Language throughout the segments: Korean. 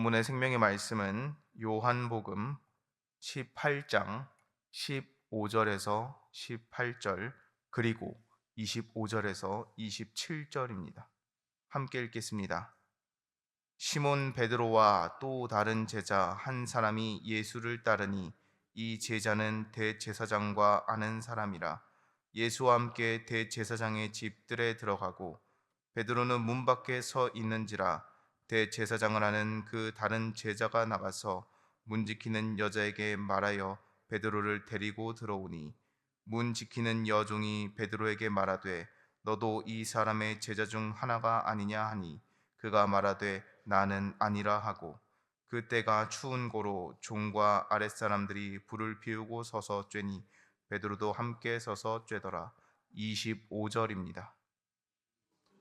본문의 생명의 말씀은 요한복음 18장 15절에서 18절 그리고 25절에서 27절입니다. 함께 읽겠습니다. 시몬 베드로와 또 다른 제자 한 사람이 예수를 따르니 이 제자는 대제사장과 아는 사람이라. 예수와 함께 대제사장의 집들에 들어가고 베드로는 문 밖에 서 있는지라. 대제사장을 아는 그 다른 제자가 나가서 문 지키는 여자에게 말하여 베드로를 데리고 들어오니, 문 지키는 여종이 베드로에게 말하되 너도 이 사람의 제자 중 하나가 아니냐 하니, 그가 말하되 나는 아니라 하고, 그때가 추운 고로 종과 아랫사람들이 불을 피우고 서서 쬐니 베드로도 함께 서서 쬐더라. 25절입니다.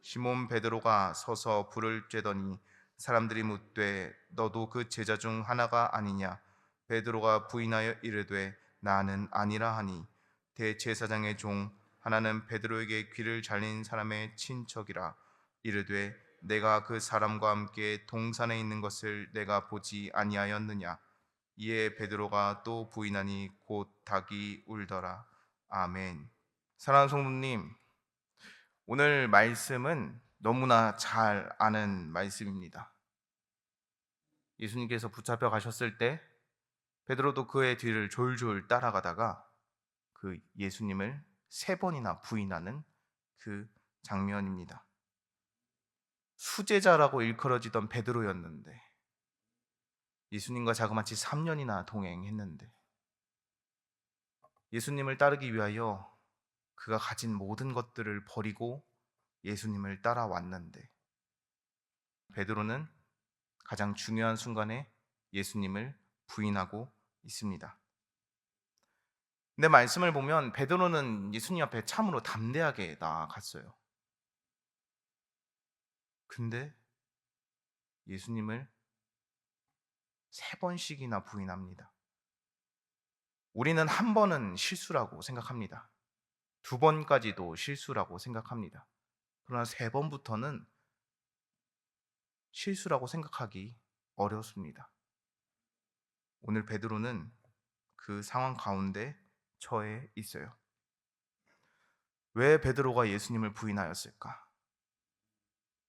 시몬 베드로가 서서 불을 쬐더니 사람들이 묻되 너도 그 제자 중 하나가 아니냐? 베드로가 부인하여 이르되 나는 아니라 하니, 대제사장의 종 하나는 베드로에게 귀를 잘린 사람의 친척이라 이르되 내가 그 사람과 함께 동산에 있는 것을 내가 보지 아니하였느냐? 이에 베드로가 또 부인하니 곧 닭이 울더라. 아멘. 사랑하는 성도님, 오늘 말씀은 너무나 잘 아는 말씀입니다. 예수님께서 붙잡혀 가셨을 때 베드로도 그의 뒤를 졸졸 따라가다가 그 예수님을 3번이나 부인하는 그 장면입니다. 수제자라고 일컬어지던 베드로였는데 예수님과 자그마치 3년이나 동행했는데 예수님을 따르기 위하여 그가 가진 모든 것들을 버리고 예수님을 따라왔는데 베드로는 가장 중요한 순간에 예수님을 부인하고 있습니다. 근데 말씀을 보면 베드로는 예수님 앞에 참으로 담대하게 나아갔어요. 근데 예수님을 3번씩이나 부인합니다. 우리는 한 번은 실수라고 생각합니다. 2번까지도 실수라고 생각합니다. 그러나 3번부터는 실수라고 생각하기 어렵습니다. 오늘 베드로는 그 상황 가운데 처해 있어요. 왜 베드로가 예수님을 부인하였을까?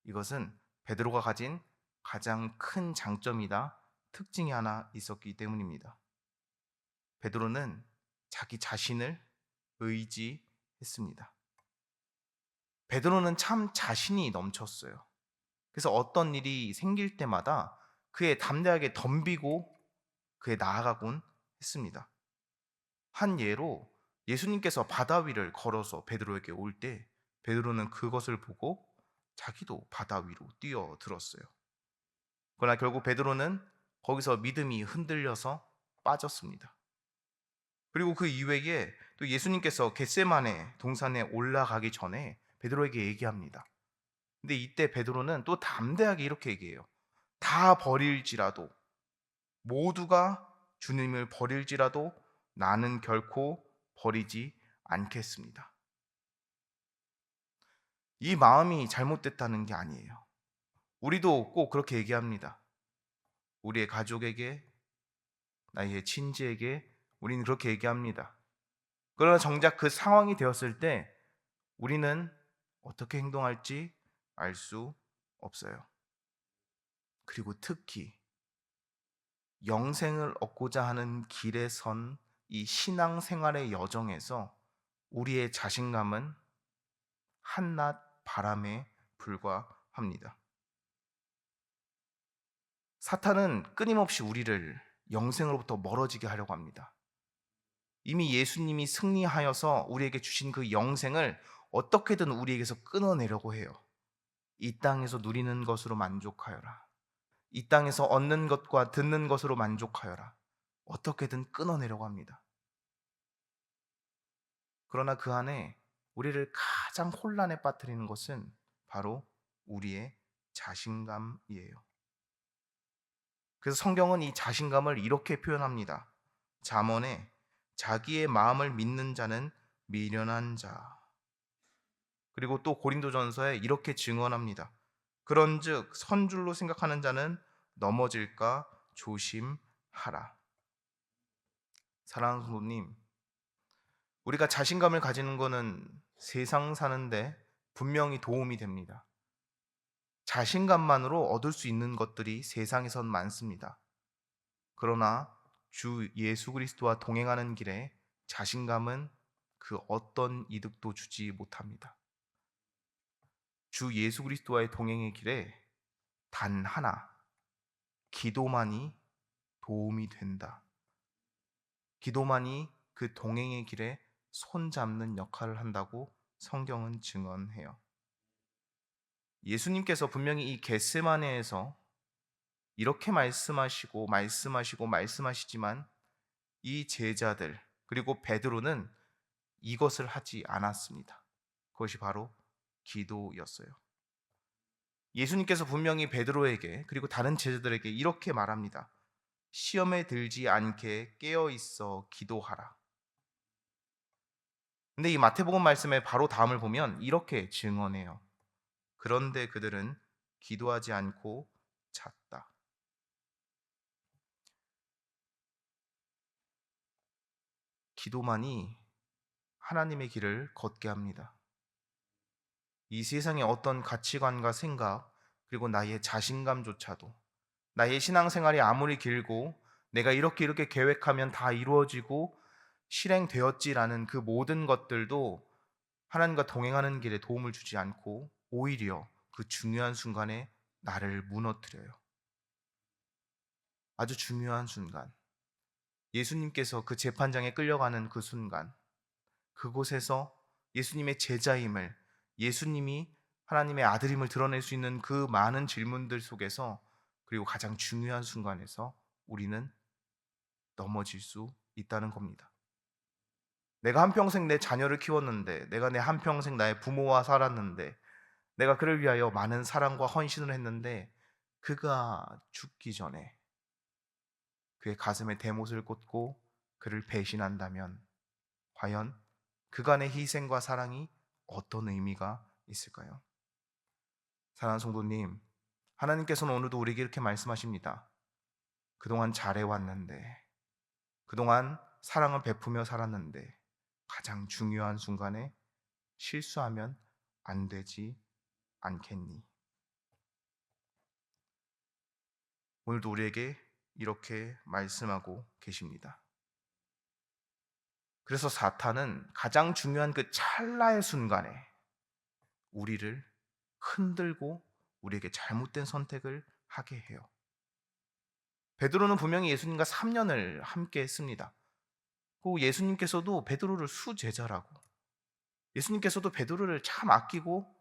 이것은 베드로가 가진 가장 큰 장점이다, 특징이 하나 있었기 때문입니다. 베드로는 자기 자신을 의지했습니다. 베드로는 참 자신이 넘쳤어요. 그래서 어떤 일이 생길 때마다 그에 담대하게 덤비고 그에 나아가곤 했습니다. 한 예로 예수님께서 바다 위를 걸어서 베드로에게 올 때 베드로는 그것을 보고 자기도 바다 위로 뛰어들었어요. 그러나 결국 베드로는 거기서 믿음이 흔들려서 빠졌습니다. 그리고 그 이외에 또 예수님께서 겟세마네 동산에 올라가기 전에 베드로에게 얘기합니다. 근데 이때 베드로는 또 담대하게 이렇게 얘기해요. 다 버릴지라도, 모두가 주님을 버릴지라도 나는 결코 버리지 않겠습니다. 이 마음이 잘못됐다는 게 아니에요. 우리도 꼭 그렇게 얘기합니다. 우리의 가족에게, 나의 친지에게 우리는 그렇게 얘기합니다. 그러나 정작 그 상황이 되었을 때 우리는 어떻게 행동할지 알 수 없어요. 그리고 특히 영생을 얻고자 하는 길에 선 이 신앙생활의 여정에서 우리의 자신감은 한낱 바람에 불과합니다. 사탄은 끊임없이 우리를 영생으로부터 멀어지게 하려고 합니다. 이미 예수님이 승리하여서 우리에게 주신 그 영생을 어떻게든 우리에게서 끊어내려고 해요. 이 땅에서 누리는 것으로 만족하여라. 이 땅에서 얻는 것과 듣는 것으로 만족하여라. 어떻게든 끊어내려고 합니다. 그러나 그 안에 우리를 가장 혼란에 빠뜨리는 것은 바로 우리의 자신감이에요. 그래서 성경은 이 자신감을 이렇게 표현합니다. 잠언에 자기의 마음을 믿는 자는 미련한 자. 그리고 또 고린도전서에 이렇게 증언합니다. 그런즉 선줄로 생각하는 자는 넘어질까 조심하라. 사랑하는 성도님, 우리가 자신감을 가지는 것은 세상 사는데 분명히 도움이 됩니다. 자신감만으로 얻을 수 있는 것들이 세상에선 많습니다. 그러나 주 예수 그리스도와 동행하는 길에 자신감은 그 어떤 이득도 주지 못합니다. 주 예수 그리스도와의 동행의 길에 단 하나, 기도만이 도움이 된다. 기도만이 그 동행의 길에 손잡는 역할을 한다고 성경은 증언해요. 예수님께서 분명히 이 겟세마네에서 이렇게 말씀하시지만 이 제자들 그리고 베드로는 이것을 하지 않았습니다. 그것이 바로 기도였어요. 예수님께서 분명히 베드로에게 그리고 다른 제자들에게 이렇게 말합니다. 시험에 들지 않게 깨어 있어 기도하라. 근데 이 마태복음 말씀의 바로 다음을 보면 이렇게 증언해요. 그런데 그들은 기도하지 않고 잤다. 기도만이 하나님의 길을 걷게 합니다. 이 세상의 어떤 가치관과 생각, 그리고 나의 자신감조차도 나의 신앙생활이 아무리 길고 내가 이렇게 계획하면 다 이루어지고 실행되었지라는 그 모든 것들도 하나님과 동행하는 길에 도움을 주지 않고 오히려 그 중요한 순간에 나를 무너뜨려요. 아주 중요한 순간. 예수님께서 그 재판장에 끌려가는 그 순간, 그곳에서 예수님의 제자임을, 예수님이 하나님의 아들임을 드러낼 수 있는 그 많은 질문들 속에서, 그리고 가장 중요한 순간에서 우리는 넘어질 수 있다는 겁니다. 내가 한평생 내 자녀를 키웠는데, 내가 내 한평생 나의 부모와 살았는데, 내가 그를 위하여 많은 사랑과 헌신을 했는데, 그가 죽기 전에 그의 가슴에 대못을 꽂고 그를 배신한다면 과연 그간의 희생과 사랑이 어떤 의미가 있을까요? 사랑하는 성도님, 하나님께서는 오늘도 우리에게 이렇게 말씀하십니다. 그동안 잘해왔는데, 그동안 사랑을 베푸며 살았는데 가장 중요한 순간에 실수하면 안 되지 않겠니? 오늘도 우리에게 이렇게 말씀하고 계십니다. 그래서 사탄은 가장 중요한 그 찰나의 순간에 우리를 흔들고 우리에게 잘못된 선택을 하게 해요. 베드로는 분명히 예수님과 3년을 함께 했습니다. 그 예수님께서도 베드로를 수제자라고, 예수님께서도 베드로를 참 아끼고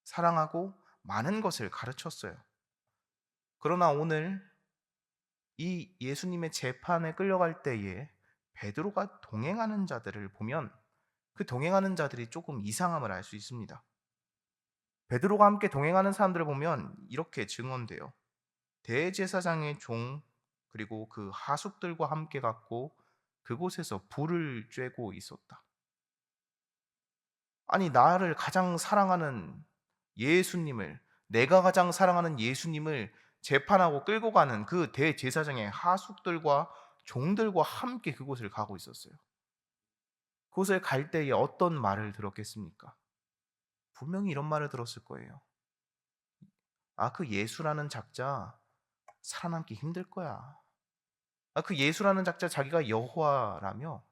사랑하고 많은 것을 가르쳤어요. 그러나 오늘 이 예수님의 재판에 끌려갈 때에 베드로가 동행하는 자들을 보면 그 동행하는 자들이 조금 이상함을 알 수 있습니다. 베드로가 함께 동행하는 사람들을 보면 이렇게 증언돼요. 대제사장의 종 그리고 그 하숙들과 함께 갔고 그곳에서 불을 쬐고 있었다. 아니, 나를 가장 사랑하는 예수님을, 내가 가장 사랑하는 예수님을 재판하고 끌고 가는 그 대제사장의 하숙들과 종들과 함께 그곳을 가고 있었어요. 그곳을 갈 때에 어떤 말을 들었겠습니까? 분명히 이런 말을 들었을 거예요. 아, 그 예수라는 작자 살아남기 힘들 거야. 아, 그 예수라는 작자 자기가 여호와라며,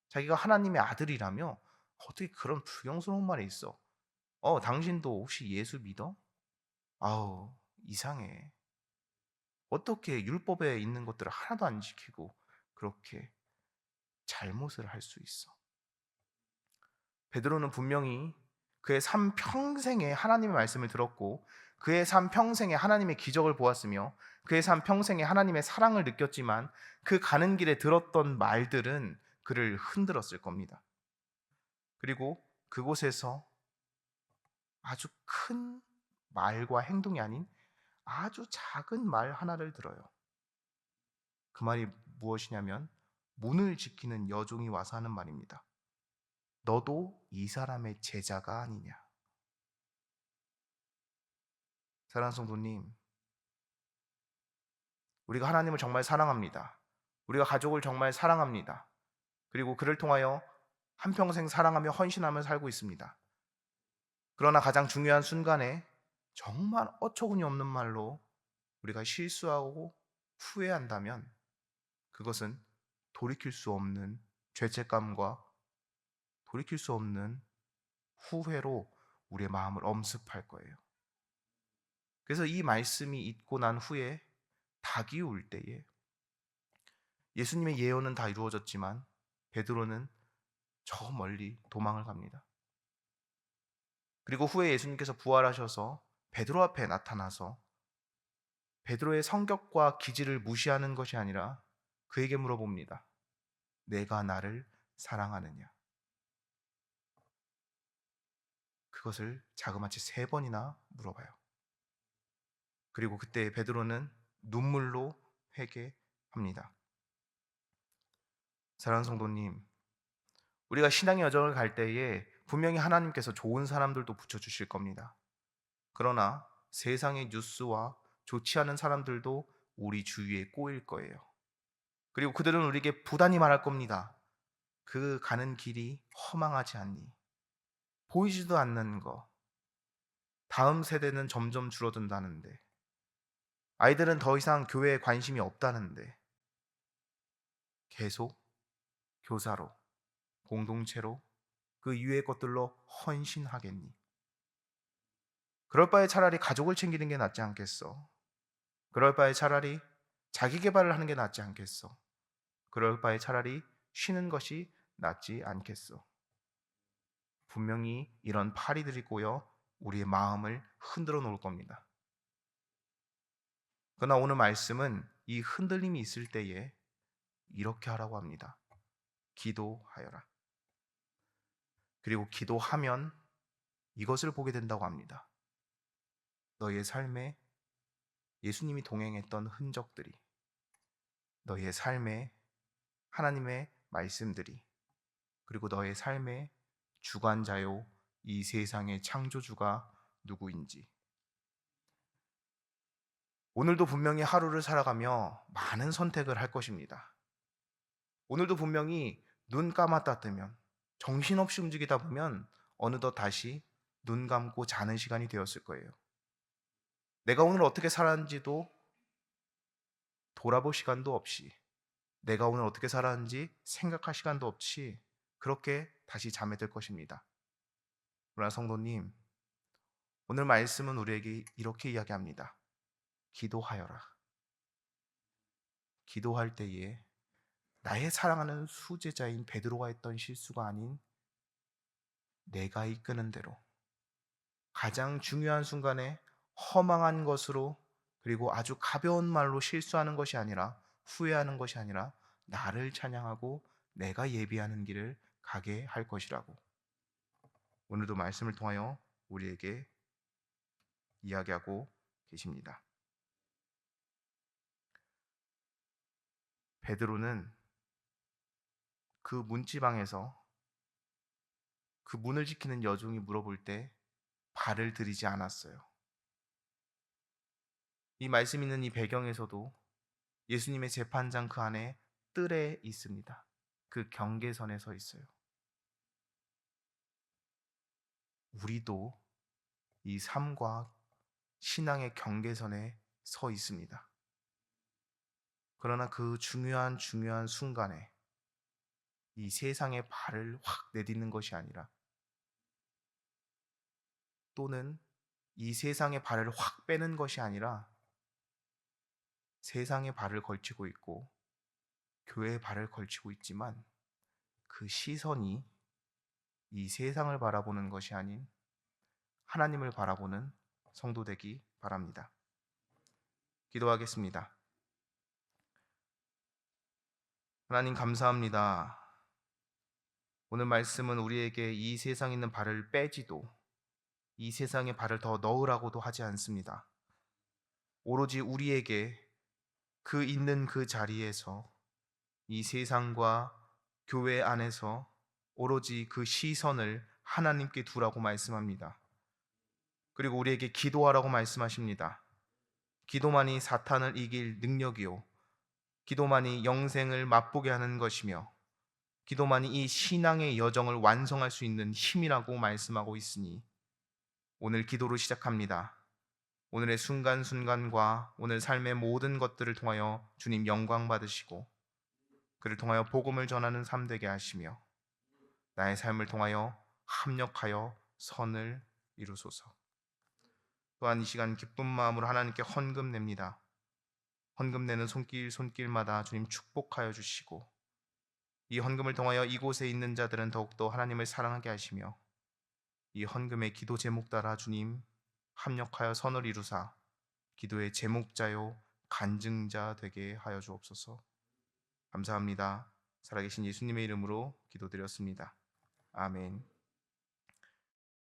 자기가 하나님의 아들이라며 어떻게 그런 불경스러운 말이 있어? 당신도 혹시 예수 믿어? 아우, 이상해. 어떻게 율법에 있는 것들을 하나도 안 지키고 그렇게 잘못을 할 수 있어? 베드로는 분명히 그의 삶 평생에 하나님의 말씀을 들었고 그의 삶 평생에 하나님의 기적을 보았으며 그의 삶 평생에 하나님의 사랑을 느꼈지만 그 가는 길에 들었던 말들은 그를 흔들었을 겁니다. 그리고 그곳에서 아주 큰 말과 행동이 아닌 아주 작은 말 하나를 들어요. 그 말이 무엇이냐면 문을 지키는 여종이 와서 하는 말입니다. 너도 이 사람의 제자가 아니냐. 사랑하는 성도님, 우리가 하나님을 정말 사랑합니다. 우리가 가족을 정말 사랑합니다. 그리고 그를 통하여 한평생 사랑하며 헌신하며 살고 있습니다. 그러나 가장 중요한 순간에 정말 어처구니 없는 말로 우리가 실수하고 후회한다면 그것은 돌이킬 수 없는 죄책감과 돌이킬 수 없는 후회로 우리의 마음을 엄습할 거예요. 그래서 이 말씀이 있고 난 후에 닭이 울 때에 예수님의 예언은 다 이루어졌지만 베드로는 저 멀리 도망을 갑니다. 그리고 후에 예수님께서 부활하셔서 베드로 앞에 나타나서 베드로의 성격과 기질을 무시하는 것이 아니라 그에게 물어봅니다. 내가 나를 사랑하느냐? 그것을 자그마치 3번이나 물어봐요. 그리고 그때 베드로는 눈물로 회개합니다. 사랑하는 성도님, 우리가 신앙의 여정을 갈 때에 분명히 하나님께서 좋은 사람들도 붙여주실 겁니다. 그러나 세상의 뉴스와 좋지 않은 사람들도 우리 주위에 꼬일 거예요. 그리고 그들은 우리에게 부단히 말할 겁니다. 그 가는 길이 허망하지 않니? 보이지도 않는 거. 다음 세대는 점점 줄어든다는데. 아이들은 더 이상 교회에 관심이 없다는데. 계속 교사로, 공동체로, 그 이외의 것들로 헌신하겠니? 그럴 바에 차라리 가족을 챙기는 게 낫지 않겠어? 그럴 바에 차라리 자기 개발을 하는 게 낫지 않겠어? 그럴 바에 차라리 쉬는 것이 낫지 않겠어? 분명히 이런 파리들이 꼬여 우리의 마음을 흔들어 놓을 겁니다. 그러나 오늘 말씀은 이 흔들림이 있을 때에 이렇게 하라고 합니다. 기도하여라. 그리고 기도하면 이것을 보게 된다고 합니다. 너의 삶에 예수님이 동행했던 흔적들이, 너의 삶에 하나님의 말씀들이, 그리고 너의 삶의 주관자요 이 세상의 창조주가 누구인지. 오늘도 분명히 하루를 살아가며 많은 선택을 할 것입니다. 오늘도 분명히 눈 감았다 뜨면, 정신없이 움직이다 보면 어느덧 다시 눈 감고 자는 시간이 되었을 거예요. 내가 오늘 어떻게 살았는지도 돌아볼 시간도 없이, 내가 오늘 어떻게 살았는지 생각할 시간도 없이 그렇게 다시 잠에 들 것입니다. 그러나 성도님, 오늘 말씀은 우리에게 이렇게 이야기합니다. 기도하여라. 기도할 때에 나의 사랑하는 수제자인 베드로가 했던 실수가 아닌 내가 이끄는 대로 가장 중요한 순간에 허망한 것으로, 그리고 아주 가벼운 말로 실수하는 것이 아니라, 후회하는 것이 아니라 나를 찬양하고 내가 예비하는 길을 가게 할 것이라고 오늘도 말씀을 통하여 우리에게 이야기하고 계십니다. 베드로는 그 문지방에서 그 문을 지키는 여종이 물어볼 때 발을 들이지 않았어요. 이 말씀 있는 이 배경에서도 예수님의 재판장 그 안에 뜰에 있습니다. 그 경계선에 서 있어요. 우리도 이 삶과 신앙의 경계선에 서 있습니다. 그러나 그 중요한 순간에 이 세상의 발을 확 내딛는 것이 아니라, 또는 이 세상의 발을 확 빼는 것이 아니라 세상의 발을 걸치고 있고 교회의 발을 걸치고 있지만 그 시선이 이 세상을 바라보는 것이 아닌 하나님을 바라보는 성도 되기 바랍니다. 기도하겠습니다. 하나님 감사합니다. 오늘 말씀은 우리에게 이 세상에 있는 발을 빼지도, 이 세상의 발을 더 넣으라고도 하지 않습니다. 오로지 우리에게 그 있는 그 자리에서 이 세상과 교회 안에서 오로지 그 시선을 하나님께 두라고 말씀합니다. 그리고 우리에게 기도하라고 말씀하십니다. 기도만이 사탄을 이길 능력이요, 기도만이 영생을 맛보게 하는 것이며, 기도만이 이 신앙의 여정을 완성할 수 있는 힘이라고 말씀하고 있으니 오늘 기도로 시작합니다. 오늘의 순간순간과 오늘 삶의 모든 것들을 통하여 주님 영광 받으시고, 그를 통하여 복음을 전하는 삶 되게 하시며, 나의 삶을 통하여 합력하여 선을 이루소서. 또한 이 시간 기쁜 마음으로 하나님께 헌금 냅니다. 헌금 내는 손길마다 주님 축복하여 주시고, 이 헌금을 통하여 이곳에 있는 자들은 더욱더 하나님을 사랑하게 하시며, 이 헌금의 기도 제목 따라 주님 합력하여 선을 이루사 기도의 제목자요 간증자 되게 하여 주옵소서. 감사합니다. 살아계신 예수님의 이름으로 기도드렸습니다. 아멘.